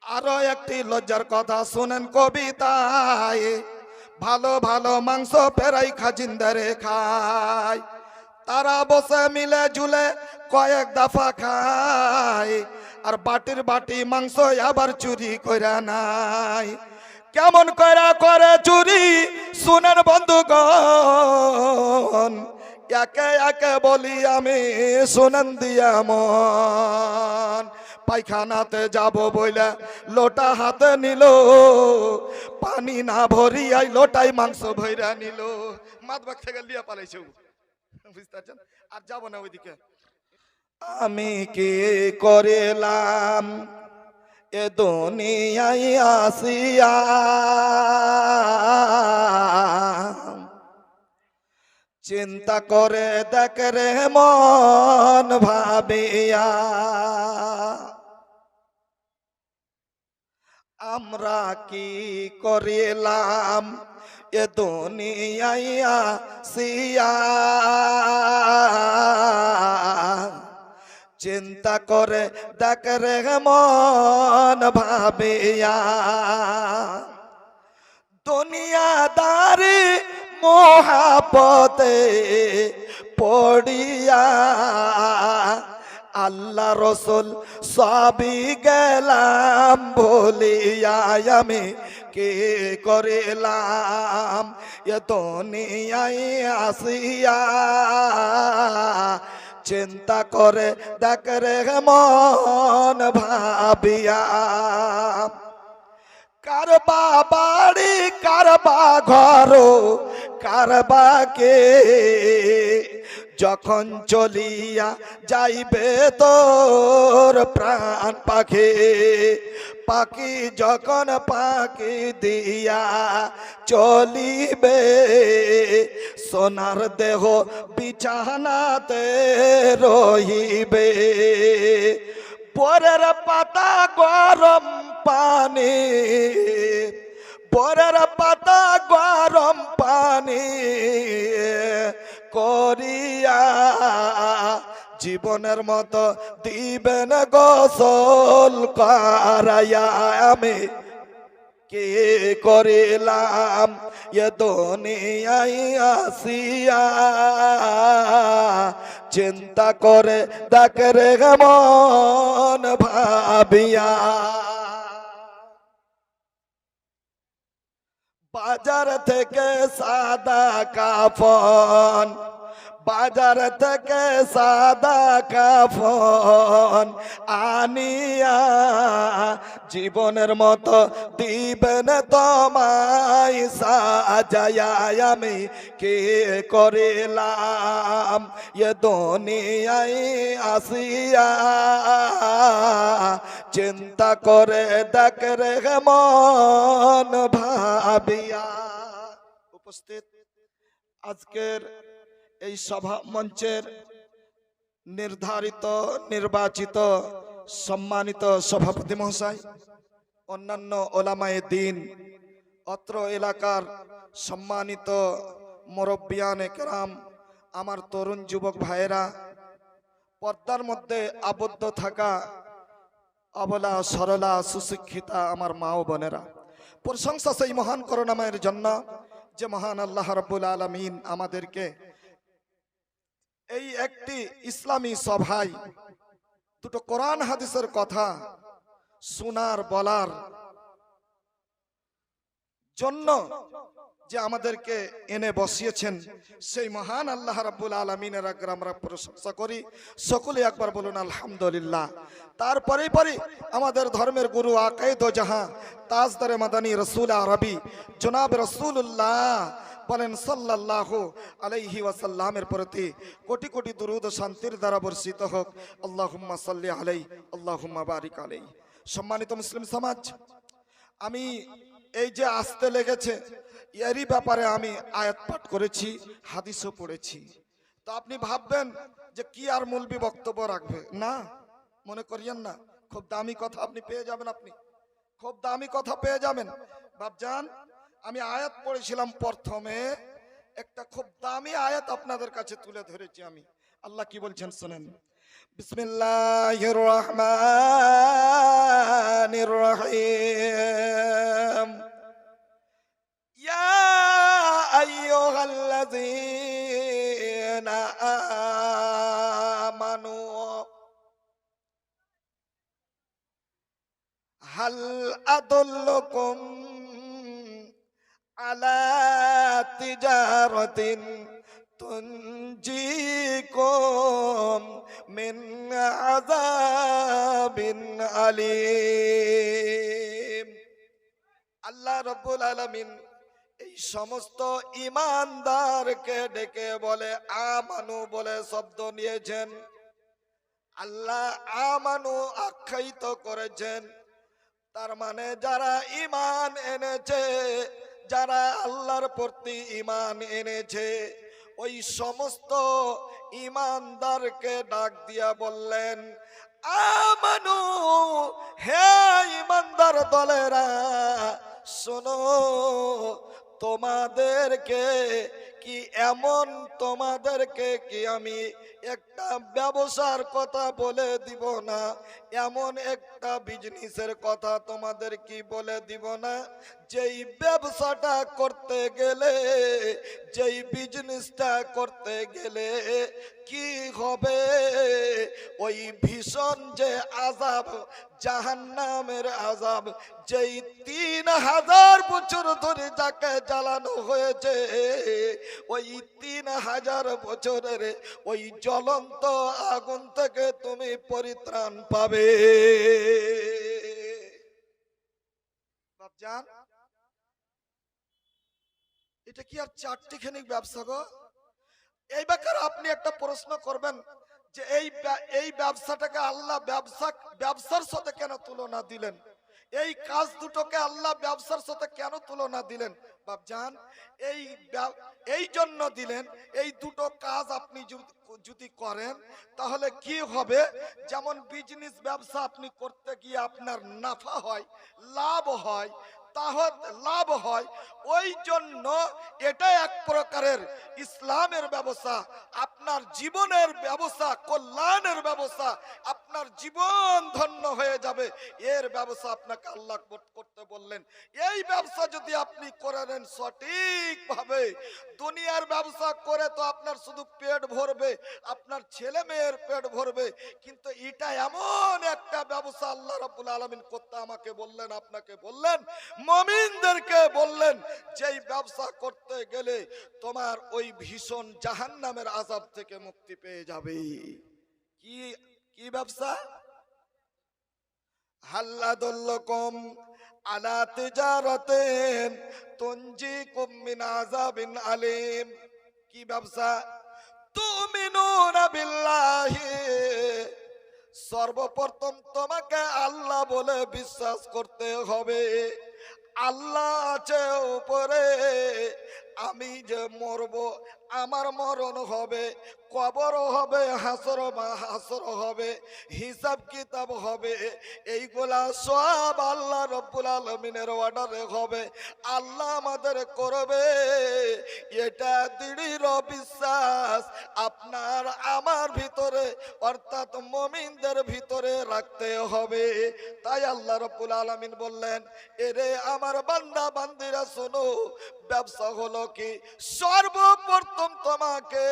আরো একটি লজ্জার কথা শুনেন কবিতায়, ভালো ভালো মাংস পেরাই খাজিন্দারে খায়, তারা বসে মিলে ঝুলে কয়েক দফা খায়, আর বাটির বাটি মাংস আবার চুরি কইরা নাই। কেমন কইরা করে চুরি শুনেন বন্ধুগণ, একে একে বলি আমি শুনেন দিয়া মন। পায়খানাতে যাব বইলা লোটা হাতে নিল, পানি না ভরিয়াই লোটাই মাংস ভইরা নিল। মাতবাগ থেকে লিয়া পালাইছে, বুঝতে পারছেন? আর যাব না ওইদিকে। আমি কি করিলাম এ দুনিয়ায় আসিয়া, চিন্তা করে দেখ রে মন ভাবিয়া। আমরা কি করিলাম এ দুনিয়ায় আসিয়া, চিন্তা করে দেখ রে মন ভাবিয়া। দুনিয়াদারি মোহাবতে পড়িয়া, আল্লাহ রসুল সবই গেলাম ভুলিয়া। আমি কে করিলাম এ দুনিয়ায় আসিয়া, চিন্তা করে দেখ রে মন ভাবিয়া। কারবা বাড়ি কারবা ঘর কারবা কে, যখন চলিয়া যাইবে তোর প্রাণ পাখি। পাখি যখন পাখি দিয়া চলিবে, সোনার দেহ বিছানাতে রহিবে। পরের পাতা গরম পানি, পরের পাতা গরম পানি করিয়া, জীবনের মতো দিবেন গোসল করাইয়া। আমি কে করিলাম এ দুনিয়ায় আসিয়া, চিন্তা করে দেখ রে মন ভাবিয়া। বাজার থেকে সাদা কাফন, বাজার থেকে সাদা কাফন আনিয়া, জীবনের মতো দিবেন তোমায় সাজায়া। আমি কে করিলাম এ দুনিয়ায় আসিয়া, চিন্তা করে দেখ রে মন ভাবিয়া। উপস্থিত আজকের এই সভা মঞ্চের নির্ধারিত নির্বাচিত সম্মানিত সভাপতি মহাশয়, অন্যান্য ওলামায়ে দ্বীন, অত্র এলাকার সম্মানিত মুরব্বিয়ানে কেরাম, আমার তরুণ যুবক ভাইয়েরা, পর্দার মধ্যে আবদ্ধ থাকা অবলা সরলা সুশিক্ষিতা আমার মা ও বোনেরা, প্রশংসা সেই মহান করুণাময়ের জন্য যে মহান আল্লাহ রাব্বুল আলামিন আমাদেরকে এই একটি ইসলামী সভায় দুটো কোরআন হাদিসের কথা শোনার বলার জন্য যে আমাদেরকে এনে বসিয়েছেন, সেই মহান আল্লাহ রাব্বুল আলামিনের আগে আমরা প্রশংসা করি। সকলে একবার বলুন আলহামদুলিল্লাহ। তারপরে পরে আমাদের ধর্মের গুরু আকায়েদ ও জাহাঁ তাজদারে মাদানী রসুল আরবি জনাব রসুল্লাহ বলেন সাল্লাল্লাহু আলাইহি ওয়াসাল্লামের প্রতি কোটি কোটি দুরূদ ও শান্তির দ্বারা বর্ষিত হোক। আল্লাহুম্মা সাল্লি আলাইহি আল্লাহুম্মা বারিক আলাইহি। সম্মানিত মুসলিম সমাজ, আমি এই যে আসতে লেগেছে এরই ব্যাপারে আমি আয়াত পাঠ করেছি, হাদিসও পড়েছি। তো আপনি ভাববেন যে কি আর মৌলবি বক্তব্য রাখবে, না, মনে করিয়েন না। খুব দামি কথা আপনি পেয়ে যাবেন, আপনি খুব দামি কথা পেয়ে যাবেন। বাপজান, আমি আয়াত পড়েছিলাম, প্রথমে একটা খুব দামি আয়াত আপনাদের কাছে তুলে ধরেছি আমি। আল্লাহ কি বলছেন শুনেন। বিসমিল্লাহির রহমানির রহিম। ইয়া আইয়ুহাল্লাযীনা আমানু হাল আদুল্লুকুম আলা তিজারাতিন তুনজিকুম মিন আযাবিন আলীম। আল্লাহ রাব্বুল আলামিন এই সমস্ত ঈমানদারকে ডেকে বলে আমানু বলে শব্দ নিয়েছেন। আল্লাহ আমানু আখ্যায়িত করেছেন, তার মানে যারা ঈমান এনেছে, যারা আল্লাহর প্রতি ঈমান এনেছে, ওই সমস্ত ঈমানদারকে ডাক দিয়া বললেন আমানু, হে ঈমানদার দলেরা শোনো, তোমাদেরকে কি আমি একটা ব্যবসার কথা বলে দিব না? এমন একটা বিজনেসের কথা তোমাদের কি বলে দিব না? যেই ব্যবসাটা করতে গেলে, যেই বিজনেসটা করতে গেলে কি হবে? ওই ভীষণ যে আযাব, জাহান্নামের আযাব, যেই 3000 বছর ধরে যাকে জ্বালানো হয়েছে, ওই 3000 বছরের ওই জ্বলন্ত আগুন থেকে তুমি পরিত্রাণ পাবে। বাপজান, এটা কি আর চারটিখানিক ব্যবসা গো? এই ব্যাপারে আপনি একটা প্রশ্ন করবেন যে এই ব্যবসাটাকে আল্লাহ ব্যবসার সাথে কেন তুলনা দিলেন? এই কাজ দুটোকে আল্লাহ ব্যবসার সাথে কেন তুলনা দিলেন? বাপজান, এই জন্য দিলেন, এই দুটো কাজ আপনি যদি করেন তাহলে কি হবে? যেমন বিজনেস ব্যবসা আপনি করতে গিয়ে আপনার নাফা হয়, লাভ হয়, লাভ হয়, ওই জন্য এটা এক প্রকারের ইসলামের ব্যবসা, আপনার জীবনের ব্যবসা, কল্যাণের ব্যবসা, আপনার জীবন ধন্য হয়ে যাবে, এর ব্যবসা আপনাকে আল্লাহ করতে বললেন। এই ব্যবসা যদি আপনি করে নেন সঠিকভাবে, দুনিয়ার ব্যবসা করে তো আপনার শুধু পেট ভরবে, আপনার ছেলে মেয়ের পেট ভরবে, কিন্তু এটা এমন একটা ব্যবসা আল্লাহ রাব্বুল আলামিন করতে আমাকে বললেন, আপনাকে বললেন, মুমিনদেরকে বললেন, যেই ব্যবসা করতে গেলে তোমার ওই ভীষণ জাহান্নামের আযাব থেকে মুক্তি পেয়ে যাবে। কি ব্যবসা? হাল্লাদুল্লাকুম আলা তিজারাতিন তুনজিকুম মিন আযাবিন আলীম। কি ব্যবসা? তুমিনুনা বিল্লাহি, সর্বপ্রথম তোমাকে আল্লাহ বলে বিশ্বাস করতে হবে। আল্লাহ আছে উপরে, আমি যে মরব, আমার মরণ হবে, কবর হবে, হাসর হবে, হিসাব কিতাব হবে, এইগুলা সব আল্লাহ রব্বুল আলামিনের অর্ডারে হবে, আল্লাহ আমাদের করবে। এটা দৃঢ় বিশ্বাস আপনার আমার ভিতরে, অর্থাৎ মুমিনদের ভিতরে রাখতে হবে। তাই আল্লাহ রব্বুল আলামিন বললেন, এরে আমার বান্দা বান্দিরা শোনো, ব্যবসা হলো কি? সর্বপ্রথম তোমাকে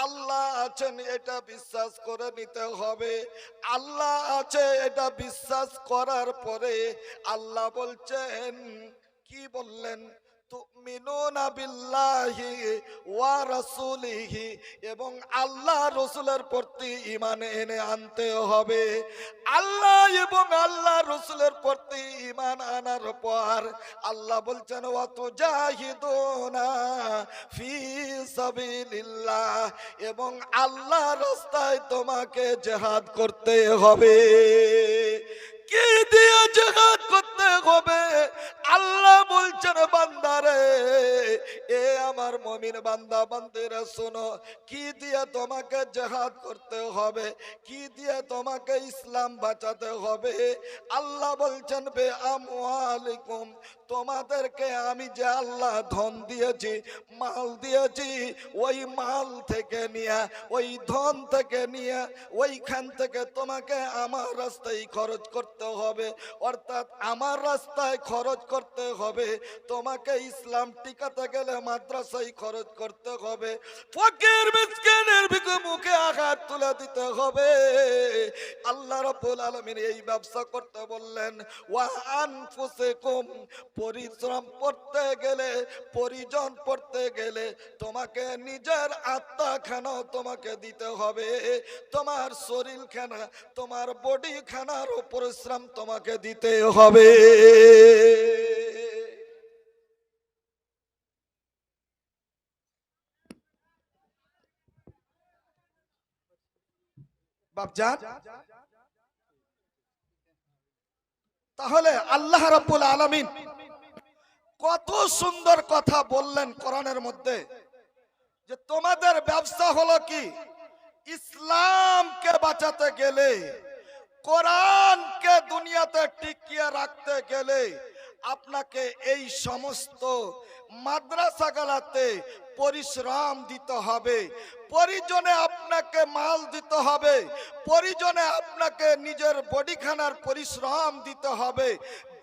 আল্লাহ আছেন এটা বিশ্বাস করে নিতে হবে। আল্লাহ আছে এটা বিশ্বাস করার পরে আল্লাহ বলছেন, কি বললেন? তুমিনুনা বিল্লাহি ওয়া রাসূলিহি, এবং আল্লাহ রাসূলের প্রতি ঈমান এনে আনতে হবে। আল্লাহ এবং আল্লাহ রাসূলের প্রতি ঈমান আনার পর আল্লাহ বলছেন, ওয়া তুজাহিদুনা ফি সাবিলিল্লাহ, এবং আল্লাহর রাস্তায় তোমাকে জিহাদ করতে হবে। কি দিয়ে জিহাদ করতে হবে? আল্লাহ বলছেন বান্দারে, এ আমার মুমিন বান্দা বান্দিরা শোনো, কি দিয়ে তোমাকে জিহাদ করতে হবে, কি দিয়ে তোমাকে ইসলাম বাঁচাতে হবে। আল্লাহ বলছেন বে আমওয়ালিকুম, তোমাদেরকে আমি যে আল্লাহ ধন দিয়েছি, মাল দিয়েছি, ওই মাল থেকে নিয়ে, ওই ধন থেকে নিয়ে, ওইখান থেকে তোমাকে আমার রাস্তায় খরচ করতে হবে। অর্থাৎ আমার রাস্তায় খরচ করতে হবে। তোমাকে ইসলাম টিকাতে গেলে মাদ্রাসায় খরচ করতে হবে। ফকির মিসকিনের মুখে আঘাত তুলে দিতে হবে। আল্লাহ রাব্বুল আলামিন এই ব্যবসা করতে বললেন। ওয়া আনফুসিকুম, পরিশ্রম করতে গেলে, পরিজন পড়তে গেলে তোমাকে নিজের আত্মাখানাও তোমাকে দিতে হবে। তোমার শরীরখানা, তোমার বডি খানার পরিশ্রম তোমাকে দিতে হবে। বাপজান, তাহলে আল্লাহ রাব্বুল আলামিন কত সুন্দর কথা বললেন কোরআনের মধ্যে, যে তোমাদের ব্যবসা হলো কি, ইসলামকে বাঁচাতে গেলে, কোরআনকে দুনিয়াতে টিকিয়ে রাখতে গেলে আপনাকে এই সমস্ত মাদ্রাসাগুলোতে পরিশ্রম দিতে হবে। পরিজনে আপনাকে মাল দিতে হবে, পরিজনে আপনাকে নিজের বডিখানার পরিশ্রম দিতে হবে।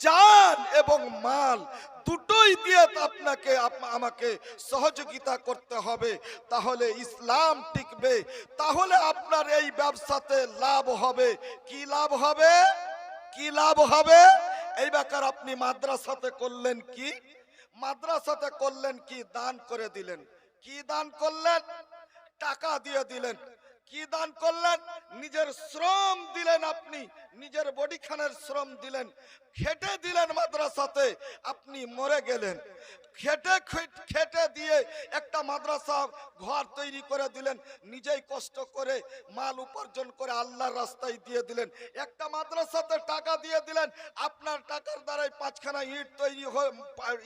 জান এবং মাল দুটোই দিয়ে আপনাকে আমাকে সহযোগিতা করতে হবে। তাহলে ইসলাম টিকবে, তাহলে আপনার এই ব্যবসাতে লাভ হবে। কি লাভ হবে? কি লাভ হবে? এই ব্যাপার আপনি মাদ্রাসাতে করলেন কি? মাদ্রাসাতে করলেন কি? দান করে দিলেন। কি দান করলেন? টাকা দিয়ে দিলেন। কি দান করলেন? নিজের শ্রম দিলেন, আপনি নিজের বডিখানের শ্রম দিলেন, খেটে দিলেন মাদ্রাসাতে, আপনি মরে গেলেন। খেটে খেটে দিয়ে একটা মাদ্রাসা ঘর তৈরি করে দিলেন, নিজেই কষ্ট করে মাল উপার্জন করে আল্লাহর রাস্তায় দিয়ে দিলেন। একটা মাদ্রাসাতে টাকা দিয়ে দিলেন, আপনার টাকার দ্বারাই 5খানা ইট তৈরি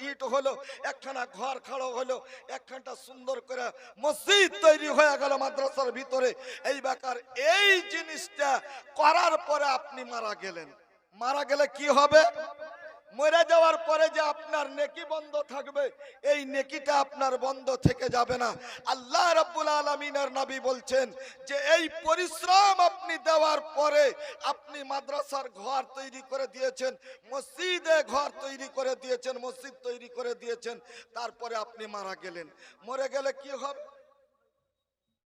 ইট হলো, একখানা ঘর খাড়ো হলো, একখানটা সুন্দর করে মসজিদ তৈরি হয়ে গেল মাদ্রাসার ভিতরে। এই ব্যাপার এই জিনিসটা করার পরে আপনি মারা গেলেন। মারা গেলে কি হবে? মরে যাওয়ার পরে যে আপনার নেকি বন্ধ থাকবে, এই নেকিটা আপনার বন্ধ থেকে যাবে না। আল্লাহ রাব্বুল আলামিনের নবী বলছেন যে এই পরিশ্রম আপনি দেওয়ার পরে আপনি মাদ্রাসার ঘর তৈরি করে দিয়েছেন, মসজিদে ঘর তৈরি করে দিয়েছেন, মসজিদ তৈরি করে দিয়েছেন, তারপরে আপনি মারা গেলেন। মরে গেলে কি হবে?